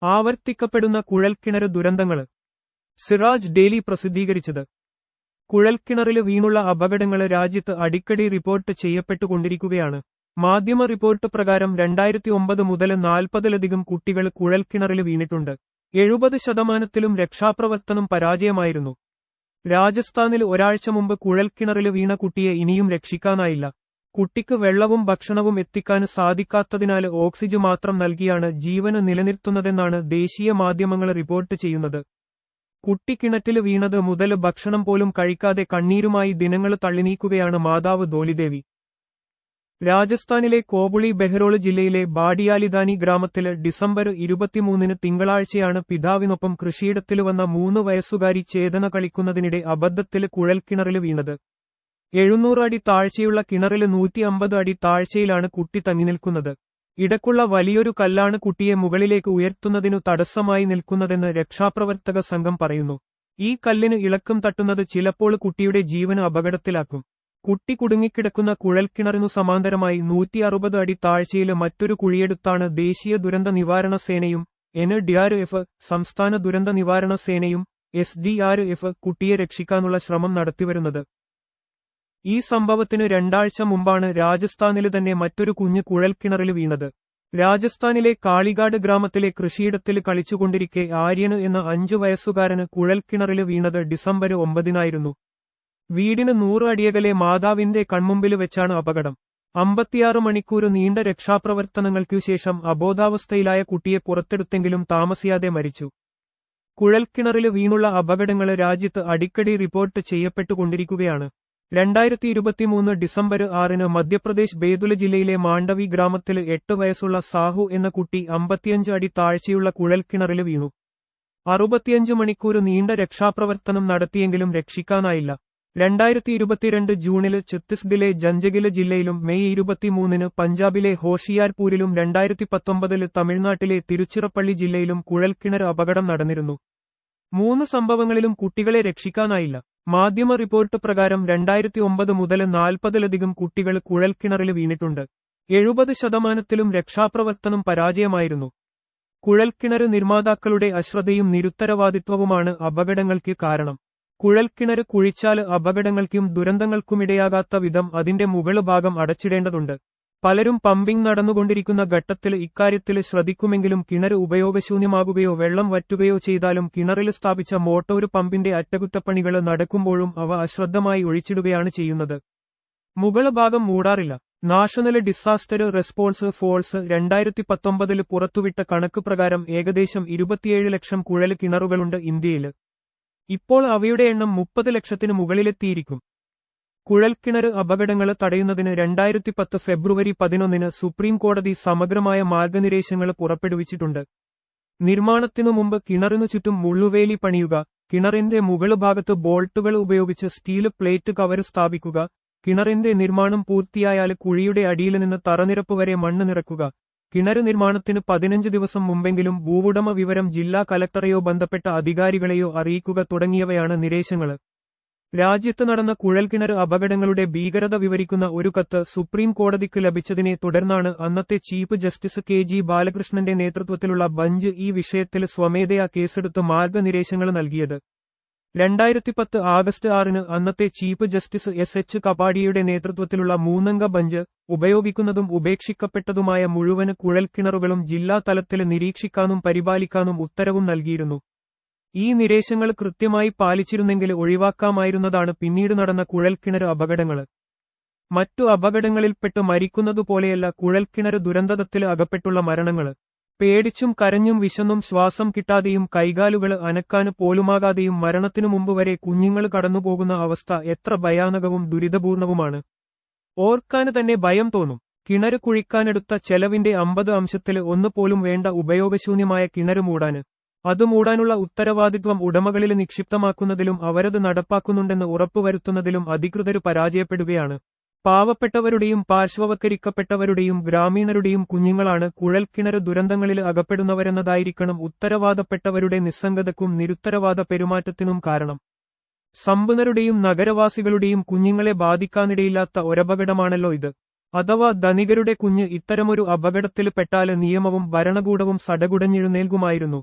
ആവർത്തിക്കപ്പെടുന്ന കുഴൽക്കിണർ ദുരന്തങ്ങൾ. സിറാജ് ഡെയിലി പ്രസിദ്ധീകരിച്ചത്. കുഴൽക്കിണറില് വീണുള്ള അപകടങ്ങൾ രാജ്യത്ത് അടിക്കടി റിപ്പോർട്ട് ചെയ്യപ്പെട്ടുകൊണ്ടിരിക്കുകയാണ്. മാധ്യമ റിപ്പോർട്ട് പ്രകാരം 2009 മുതൽ 40-ലധികം കുട്ടികൾ കുഴൽക്കിണറില് വീണിട്ടുണ്ട്. 70% രക്ഷാപ്രവർത്തനം പരാജയമായിരുന്നു. രാജസ്ഥാനിൽ ഒരാഴ്ച മുമ്പ് കുഴൽക്കിണറില് വീണ കുട്ടിയെ ഇനിയും രക്ഷിക്കാനായില്ല. കുട്ടിക്ക് വെള്ളവും ഭക്ഷണവും എത്തിക്കാൻ സാധിക്കാത്തതിനാൽ ഓക്സിജൻ മാത്രം നൽകിയാണ് ജീവന് നിലനിർത്തുന്നതെന്നാണ് ദേശീയ മാധ്യമങ്ങൾ റിപ്പോർട്ട് ചെയ്യുന്നത്. കുട്ടി കിണറ്റില് വീണത് മുതൽ ഭക്ഷണം പോലും കഴിക്കാതെ കണ്ണീരുമായി ദിനങ്ങൾ തള്ളിനീക്കുകയാണ് മാതാവ് ധോലിദേവി. രാജസ്ഥാനിലെ കോബുളി ബെഹ്റോൾ ജില്ലയിലെ ബാഡിയാലിദാനി ഗ്രാമത്തില് ഡിസംബർ 23 തിങ്കളാഴ്ചയാണ് പിതാവിനൊപ്പം കൃഷിയിടത്തില് വന്ന 3 വയസ്സുകാരി ചേതന കളിക്കുന്നതിനിടെ അബദ്ധത്തില് കുഴൽക്കിണറില് വീണത്. 700 അടി താഴ്ചയുള്ള കിണറില് 150 അടി താഴ്ചയിലാണ് കുട്ടി തങ്ങിനിൽക്കുന്നത്. ഇടക്കുള്ള വലിയൊരു കല്ലാണ് കുട്ടിയെ മുകളിലേക്ക് ഉയർത്തുന്നതിനു തടസ്സമായി നിൽക്കുന്നതെന്ന് രക്ഷാപ്രവർത്തക സംഘം പറയുന്നു. ഈ കല്ലിന് ഇളക്കം തട്ടുന്നത് ചിലപ്പോൾ കുട്ടിയുടെ ജീവന് അപകടത്തിലാക്കും. കുട്ടി കുടുങ്ങിക്കിടക്കുന്ന കുഴൽക്കിണറിനു സമാന്തരമായി 160 അടി താഴ്ചയില് മറ്റൊരു കുഴിയെടുത്താണ് ദേശീയ ദുരന്ത നിവാരണ സേനയും NDRF, സംസ്ഥാന ദുരന്ത നിവാരണ സേനയും SDRF കുട്ടിയെ രക്ഷിക്കാനുള്ള ശ്രമം നടത്തിവരുന്നത്. ഈ സംഭവത്തിന് 2 ആഴ്ച മുമ്പാണ് രാജസ്ഥാനില് തന്നെ മറ്റൊരു കുഞ്ഞ് കുഴൽക്കിണറില് വീണത്. രാജസ്ഥാനിലെ കാളിഗാഡ് ഗ്രാമത്തിലെ കൃഷിയിടത്തില് കളിച്ചുകൊണ്ടിരിക്കെ ആര്യന് എന്ന 5 വയസ്സുകാരന് കുഴൽക്കിണറില് വീണത് ഡിസംബർ 9 വീടിന് 100 അടിയകലെ മാതാവിന്റെ കൺമുമ്പില് വെച്ചാണ് അപകടം. 56 മണിക്കൂർ നീണ്ട രക്ഷാപ്രവർത്തനങ്ങൾക്കു ശേഷം അബോധാവസ്ഥയിലായ കുട്ടിയെ പുറത്തെടുത്തെങ്കിലും താമസിയാതെ മരിച്ചു. കുഴൽക്കിണറില് വീണുള്ള അപകടങ്ങൾ രാജ്യത്ത് അടിക്കടി റിപ്പോർട്ട് ചെയ്യപ്പെട്ടുകൊണ്ടിരിക്കുകയാണ്. 2023 ഡിസംബർ 6 മധ്യപ്രദേശ് ബേതുല ജില്ലയിലെ മാണ്ഡവി ഗ്രാമത്തില് 8 വയസ്സുള്ള സാഹു എന്ന കുട്ടി 55 അടി താഴ്ചയുള്ള കുഴൽക്കിണറില് വീണു. 65 മണിക്കൂർ നീണ്ട രക്ഷാപ്രവർത്തനം നടത്തിയെങ്കിലും രക്ഷിക്കാനായില്ല. 2022 ജൂണില് ഛത്തീസ്ഗഡിലെ ജഞ്ചഗില ജില്ലയിലും മെയ് 23 പഞ്ചാബിലെ ഹോഷിയാർപൂരിലും 2019 തമിഴ്നാട്ടിലെ തിരുച്ചിറപ്പള്ളി ജില്ലയിലും കുഴൽക്കിണർ അപകടം നടന്നിരുന്നു. 3 സംഭവങ്ങളിലും കുട്ടികളെ രക്ഷിക്കാനായില്ല. മാധ്യമ റിപ്പോർട്ട് പ്രകാരം 2009 മുതൽ 40-ലധികം കുട്ടികൾ കുഴൽക്കിണറില് വീണിട്ടുണ്ട്. 70% രക്ഷാപ്രവർത്തനം പരാജയമായിരുന്നു. കുഴൽക്കിണർ നിർമ്മാതാക്കളുടെ അശ്രദ്ധയും നിരുത്തരവാദിത്വവുമാണ് അപകടങ്ങൾക്ക് കാരണം. കുഴൽക്കിണർ കുഴിച്ചാല് അപകടങ്ങൾക്കും ദുരന്തങ്ങൾക്കുമിടയാകാത്ത വിധം അതിന്റെ മുകൾഭാഗം അടച്ചിടേണ്ടതുണ്ട്. പലരും പമ്പിംഗ് നടന്നുകൊണ്ടിരിക്കുന്ന ഘട്ടത്തിൽ ഇക്കാര്യത്തിൽ ശ്രദ്ധിക്കുമെങ്കിലും കിണർ ഉപയോഗശൂന്യമാകുകയോ വെള്ളം വറ്റുകയോ ചെയ്താലും കിണറിൽ സ്ഥാപിച്ച മോട്ടോർ പമ്പിന്റെ അറ്റകുറ്റപ്പണികൾ നടക്കുമ്പോഴും അവ അശ്രദ്ധമായി ഒഴിച്ചിടുകയാണ് ചെയ്യുന്നത്. മുകൾ ഭാഗം മൂടാറില്ല. നാഷണൽ ഡിസാസ്റ്റർ റെസ്പോൺസ് ഫോഴ്സ് 2019 പുറത്തുവിട്ട കണക്ക് പ്രകാരം ഏകദേശം 27 ലക്ഷം കുഴൽ കിണറുകളുണ്ട് ഇന്ത്യയിൽ. ഇപ്പോൾ അവയുടെ എണ്ണം 30 ലക്ഷത്തിന് മുകളിലെത്തിയിരിക്കും. കുഴൽക്കിണർ അപകടങ്ങൾ തടയുന്നതിന് 2010 ഫെബ്രുവരി 11 സുപ്രീം കോടതി സമഗ്രമായ മാർഗനിർദ്ദേശങ്ങൾ പുറപ്പെടുവിച്ചിട്ടുണ്ട്. നിർമ്മാണത്തിനു മുമ്പ് കിണറിനു ചുറ്റും മുള്ളുവേലി പണിയുക, കിണറിന്റെ മുകൾ ഭാഗത്ത് ബോൾട്ടുകൾ ഉപയോഗിച്ച് സ്റ്റീൽ പ്ലേറ്റ് കവർ സ്ഥാപിക്കുക, കിണറിന്റെ നിർമ്മാണം പൂർത്തിയായാൽ കുഴിയുടെ അടിയിൽ നിന്ന് തറനിരപ്പ് വരെ മണ്ണ് നിറക്കുക, കിണർ നിർമ്മാണത്തിന് 15 ദിവസം മുമ്പെങ്കിലും ഭൂവുടമ വിവരം ജില്ലാ കലക്ടറെയോ ബന്ധപ്പെട്ട അധികാരികളെയോ അറിയിക്കുക തുടങ്ങിയവയാണ് നിർദ്ദേശങ്ങൾ. രാജ്യത്ത് നടന്ന കുഴൽക്കിണർ അപകടങ്ങളുടെ ഭീകരത വിവരിക്കുന്ന ഒരു കത്ത് സുപ്രീം കോടതിക്ക് ലഭിച്ചതിനെ തുടർന്നാണ് അന്നത്തെ ചീഫ് ജസ്റ്റിസ് KG ബാലകൃഷ്ണന്റെ നേതൃത്വത്തിലുള്ള ബഞ്ച് ഈ വിഷയത്തിൽ സ്വമേധയാ കേസെടുത്ത് മാർഗനിർദ്ദേശങ്ങൾ നൽകിയത്. 2010 ആഗസ്റ്റ് 6 അന്നത്തെ ചീഫ് ജസ്റ്റിസ് SH കപാഡിയയുടെ നേതൃത്വത്തിലുള്ള 3-അംഗ ബഞ്ച് ഉപയോഗിക്കുന്നതും ഉപേക്ഷിക്കപ്പെട്ടതുമായ മുഴുവൻ കുഴൽക്കിണറുകളും ജില്ലാ തലത്തിൽ നിരീക്ഷിക്കാനും പരിപാലിക്കാനും ഉത്തരവും നൽകിയിരുന്നു. ഈ നിർദ്ദേശങ്ങൾ കൃത്യമായി പാലിച്ചിരുന്നെങ്കിൽ ഒഴിവാക്കാമായിരുന്നതാണ് പിന്നീട് നടന്ന കുഴൽക്കിണർ അപകടങ്ങൾ. മറ്റു അപകടങ്ങളിൽപ്പെട്ട് മരിക്കുന്നതുപോലെയല്ല കുഴൽക്കിണർ ദുരന്തത്തിൽ അകപ്പെട്ടുള്ള മരണങ്ങൾ. പേടിച്ചും കരഞ്ഞും വിശന്നും ശ്വാസം കിട്ടാതെയും കൈകാലുകൾ അനക്കാൻ പോലുമാകാതെയും മരണത്തിനു മുമ്പ് വരെ കുഞ്ഞുങ്ങൾ കടന്നുപോകുന്ന അവസ്ഥ എത്ര ഭയാനകവും ദുരിതപൂർണവുമാണ്. ഓർക്കാന് തന്നെ ഭയം തോന്നും. കിണർ കുഴിക്കാനെടുത്ത ചെലവിന്റെ 50% പോലും വേണ്ട ഉപയോഗശൂന്യമായ കിണർ മൂടാന്. അത് മൂടാനുള്ള ഉത്തരവാദിത്വം ഉടമകളിൽ നിക്ഷിപ്തമാക്കുന്നതിലും അവരത് നടപ്പാക്കുന്നുണ്ടെന്ന് ഉറപ്പുവരുത്തുന്നതിലും അധികൃതർ പരാജയപ്പെടുകയാണ്. പാവപ്പെട്ടവരുടെയും പാർശ്വവൽക്കരിക്കപ്പെട്ടവരുടെയും ഗ്രാമീണരുടെയും കുഞ്ഞുങ്ങളാണ് കുഴൽക്കിണർ ദുരന്തങ്ങളിൽ അകപ്പെടുന്നവരെന്നതായിരിക്കണം ഉത്തരവാദപ്പെട്ടവരുടെ നിസ്സംഗതക്കും നിരുത്തരവാദ പെരുമാറ്റത്തിനും കാരണം. സമ്പന്നരുടെയും നഗരവാസികളുടെയും കുഞ്ഞുങ്ങളെ ബാധിക്കാനിടയില്ലാത്ത ഒരപകടമാണല്ലോ ഇത്. അഥവാ ധനികരുടെ കുഞ്ഞ് ഇത്തരമൊരു അപകടത്തിൽ പെട്ടാല് നിയമവും ഭരണകൂടവും സടകുടഞ്ഞെഴുന്നേൽക്കുമായിരുന്നു.